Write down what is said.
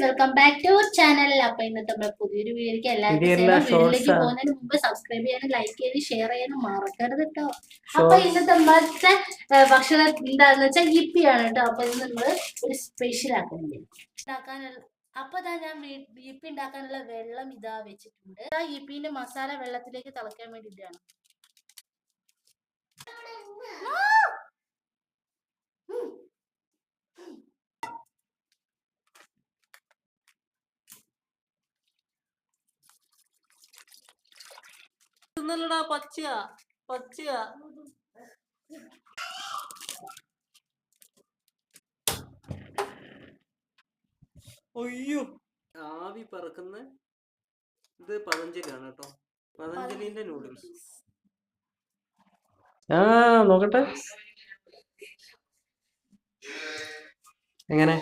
Welcome back to our channel. അപ്പൊ ഇന്നത്തെ നമ്മുടെ പുതിയൊരു വീഡിയോയിലേക്ക് എല്ലാവർക്കും വീഡിയോയിലേക്ക് പോകുന്നതിന് മുമ്പ് സബ്സ്ക്രൈബ് ചെയ്യാനും ലൈക്ക് ചെയ്യാനും ഷെയർ ചെയ്യാനും മറക്കരുത് കേട്ടോ. അപ്പൊ ഇന്നത്തെ നമ്മളത്തെ ഭക്ഷണം എന്താന്ന് വെച്ചാൽ ഇപ്പിയാണ് കേട്ടോ. അപ്പൊ ഇന്ന് നമ്മള് ഒരു സ്പെഷ്യൽ ആക്കാനുള്ള അപ്പൊ ഞാൻ ഇപ്പി ഉണ്ടാക്കാനുള്ള വെള്ളം ഇതാ വെച്ചിട്ടുണ്ട്. ഇപ്പിന്റെ മസാല വെള്ളത്തിലേക്ക് തിളക്കാൻ വേണ്ടിയിട്ടാണ്. പച്ചയാ പച്ചയാ അയ്യോ ആവി പറക്കുന്ന ഇത് പതഞ്ജലിയാണ് കേട്ടോ. പതഞ്ജലിന്റെ നൂഡിൽസ്. നോക്കട്ടെ എങ്ങനെ